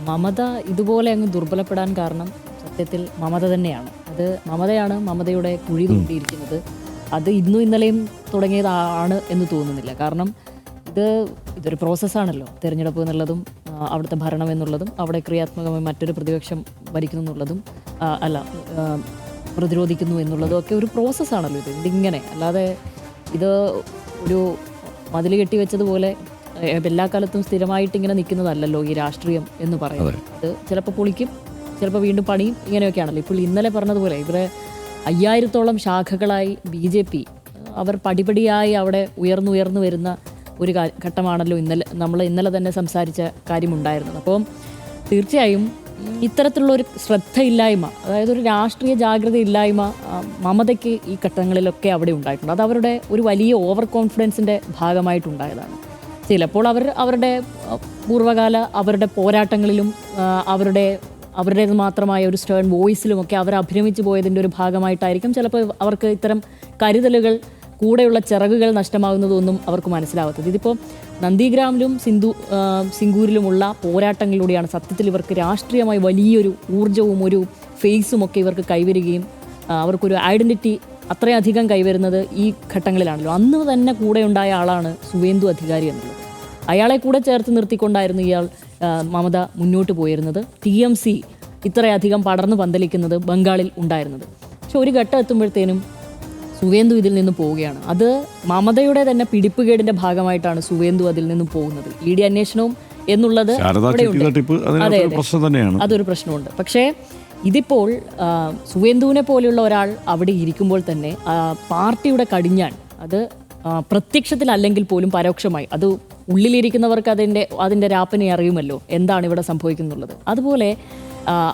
മമത ഇതുപോലെ അങ്ങ് ദുർബലപ്പെടാൻ കാരണം സത്യത്തിൽ മമത തന്നെയാണ്. അത് മമതയാണ് മമതയുടെ കുഴി തോണ്ടിയിരിക്കുന്നത്. അത് ഇന്നും ഇന്നലെയും തുടങ്ങിയതാണ് എന്ന് തോന്നുന്നില്ല. കാരണം ഇതൊരു പ്രോസസ്സാണല്ലോ. തിരഞ്ഞെടുപ്പ് എന്നുള്ളതും അവിടുത്തെ ഭരണം എന്നുള്ളതും അവിടെ ക്രിയാത്മകമായി മറ്റൊരു പ്രതിപക്ഷം ഭരിക്കുന്നു എന്നുള്ളതും പ്രതിരോധിക്കുന്നു എന്നുള്ളതും ഒക്കെ ഒരു പ്രോസസ്സാണല്ലോ. ഇതിങ്ങനെ അല്ലാതെ ഇത് ഒരു മതിൽ കെട്ടിവെച്ചതുപോലെ എല്ലാ കാലത്തും സ്ഥിരമായിട്ട് ഇങ്ങനെ നിൽക്കുന്നതല്ലല്ലോ ഈ രാഷ്ട്രീയം എന്ന് പറയുന്നത്. അത് ചിലപ്പോൾ പൊളിക്കും, ചിലപ്പോൾ വീണ്ടും പണിയും, ഇങ്ങനെയൊക്കെയാണല്ലോ. ഇപ്പോൾ ഇന്നലെ പറഞ്ഞതുപോലെ ഇവരെ 5000-ഓളം ശാഖകളായി BJP അവർ പടിപടിയായി അവിടെ ഉയർന്നു വരുന്ന ഒരു ഘട്ടമാണല്ലോ ഇന്നലെ തന്നെ സംസാരിച്ച കാര്യമുണ്ടായിരുന്നത്. അപ്പം തീർച്ചയായും ഇത്തരത്തിലുള്ളൊരു ശ്രദ്ധയില്ലായ്മ, അതായത് ഒരു രാഷ്ട്രീയ ജാഗ്രത ഇല്ലായ്മ മമതയ്ക്ക് ഈ ഘട്ടങ്ങളിലൊക്കെ അവിടെ ഉണ്ടായിട്ടുണ്ട്. അത് അവരുടെ ഒരു വലിയ ഓവർ കോൺഫിഡൻസിൻ്റെ ഭാഗമായിട്ടുണ്ടായതാണ്. ചിലപ്പോൾ അവരുടെ പൂർവ്വകാല അവരുടെ പോരാട്ടങ്ങളിലും അവരുടേത് മാത്രമായ ഒരു സ്റ്റേൺ വോയിസിലുമൊക്കെ അവർ അഭിരമിച്ചു പോയതിൻ്റെ ഒരു ഭാഗമായിട്ടായിരിക്കും ചിലപ്പോൾ അവർക്ക് ഇത്തരം കരുതലുകൾ, കൂടെയുള്ള ചിറകുകൾ നഷ്ടമാകുന്നതൊന്നും അവർക്ക് മനസ്സിലാവാത്തത്. ഇതിപ്പോൾ നന്ദിഗ്രാമിലും സിംഗൂരിലുമുള്ള പോരാട്ടങ്ങളിലൂടെയാണ് സത്യത്തിൽ ഇവർക്ക് രാഷ്ട്രീയമായി വലിയൊരു ഊർജ്ജവും ഒരു ഫേസും ഒക്കെ ഇവർക്ക് കൈവരികയും അവർക്കൊരു ഐഡൻറ്റിറ്റി അത്രയധികം കൈവരുന്നത് ഈ ഘട്ടങ്ങളിലാണല്ലോ. അന്ന് തന്നെ കൂടെ ഉണ്ടായ ആളാണ് സുവേന്ദു അധികാരി എന്നുള്ളത്. അയാളെ കൂടെ ചേർത്ത് നിർത്തിക്കൊണ്ടായിരുന്നു മമത മുന്നോട്ട് പോയിരുന്നത്. TMC ഇത്രയധികം പടർന്നു പന്തലിക്കുന്നത് ബംഗാളിൽ ഉണ്ടായിരുന്നത്. പക്ഷെ ഒരു ഘട്ടം എത്തുമ്പോഴത്തേനും സുവേന്ദു ഇതിൽ നിന്ന് പോവുകയാണ്. അത് മമതയുടെ തന്നെ പിടിപ്പുകേടിന്റെ ഭാഗമായിട്ടാണ് സുവേന്ദു അതിൽ നിന്ന് പോകുന്നത്. ED അന്വേഷണവും എന്നുള്ളത് അതൊരു പ്രശ്നമുണ്ട്. പക്ഷേ ഇതിപ്പോൾ സുവേന്ദുവിനെ പോലെയുള്ള ഒരാൾ അവിടെ ഇരിക്കുമ്പോൾ തന്നെ പാർട്ടിയുടെ കടിഞ്ഞാൺ അത് പ്രത്യക്ഷത്തിലല്ലെങ്കിൽ പോലും പരോക്ഷമായി അത് ഉള്ളിലിരിക്കുന്നവർക്ക് അതിൻ്റെ രാപ്പനെ അറിയുമല്ലോ എന്താണ് ഇവിടെ സംഭവിക്കുന്നുള്ളത്. അതുപോലെ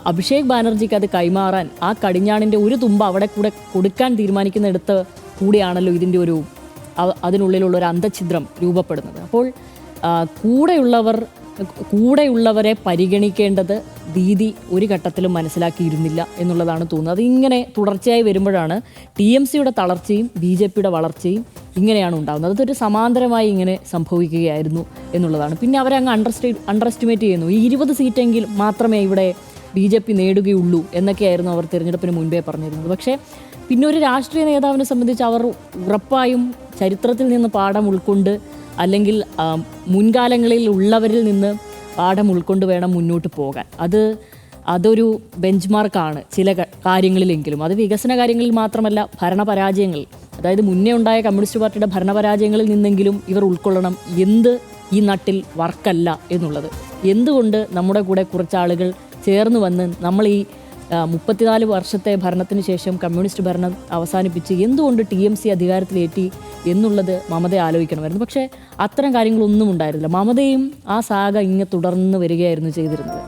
അഭിഷേക് ബാനർജിക്ക് അത് കൈമാറാൻ ആ കടിഞ്ഞാണിൻ്റെ ഒരു തുമ്പ് അവിടെ കൂടെ കൊടുക്കാൻ തീരുമാനിക്കുന്നിടത്ത് കൂടിയാണല്ലോ ഇതിൻ്റെ അതിനുള്ളിലുള്ള ഒരു അന്തഛിദ്രം രൂപപ്പെടുന്നത്. അപ്പോൾ കൂടെയുള്ളവരെ പരിഗണിക്കേണ്ടത് ദീദി ഒരു ഘട്ടത്തിലും മനസ്സിലാക്കിയിരുന്നില്ല എന്നുള്ളതാണ് തോന്നുന്നത്. അതിങ്ങനെ തുടർച്ചയായി വരുമ്പോഴാണ് TMCയുടെ തളർച്ചയും BJPയുടെ വളർച്ചയും ഇങ്ങനെയാണ് ഉണ്ടാകുന്നത്. അതൊരു സമാന്തരമായി ഇങ്ങനെ സംഭവിക്കുകയായിരുന്നു എന്നുള്ളതാണ്. പിന്നെ അവരെ അങ്ങ് അണ്ടർ എസ്റ്റിമേറ്റ് ചെയ്യുന്നു. ഈ 20 സീറ്റെങ്കിൽ മാത്രമേ ഇവിടെ BJP നേടുകയുള്ളൂ എന്നൊക്കെയായിരുന്നു അവർ തിരഞ്ഞെടുപ്പിന് മുൻപേ പറഞ്ഞിരുന്നത്. പക്ഷേ പിന്നെ ഒരു രാഷ്ട്രീയ നേതാവിനെ സംബന്ധിച്ച് അവർ ഉറപ്പായും ചരിത്രത്തിൽ നിന്ന് പാഠം ഉൾക്കൊണ്ട് അല്ലെങ്കിൽ മുൻകാലങ്ങളിൽ ഉള്ളവരിൽ നിന്ന് പാഠം ഉൾക്കൊണ്ട് വേണം മുന്നോട്ട് പോകാൻ. അതൊരു ബെഞ്ച് മാർക്കാണ് ചില കാര്യങ്ങളിലെങ്കിലും. അത് വികസന കാര്യങ്ങളിൽ മാത്രമല്ല, ഭരണപരാജയങ്ങളിൽ, അതായത് മുന്നേ ഉണ്ടായ കമ്മ്യൂണിസ്റ്റ് പാർട്ടിയുടെ ഭരണപരാജയങ്ങളിൽ നിന്നെങ്കിലും ഇവർ ഉൾക്കൊള്ളണം എന്ത് ഈ നാട്ടിൽ വർക്കല്ല എന്നുള്ളത്. എന്തുകൊണ്ട് നമ്മുടെ കൂടെ കുറച്ചാളുകൾ ചേർന്ന് വന്ന് നമ്മൾ ഈ 34 വർഷത്തെ ഭരണത്തിന് ശേഷം കമ്മ്യൂണിസ്റ്റ് ഭരണം അവസാനിപ്പിച്ച് എന്തുകൊണ്ട് TMC അധികാരത്തിലേറ്റി എന്നുള്ളത് മമത ആലോചിക്കണമായിരുന്നു. പക്ഷേ അത്തരം കാര്യങ്ങളൊന്നും ഉണ്ടായിരുന്നില്ല. മമതയും ആ സാഗ തുടർന്ന് വരികയായിരുന്നു ചെയ്തിരുന്നത്.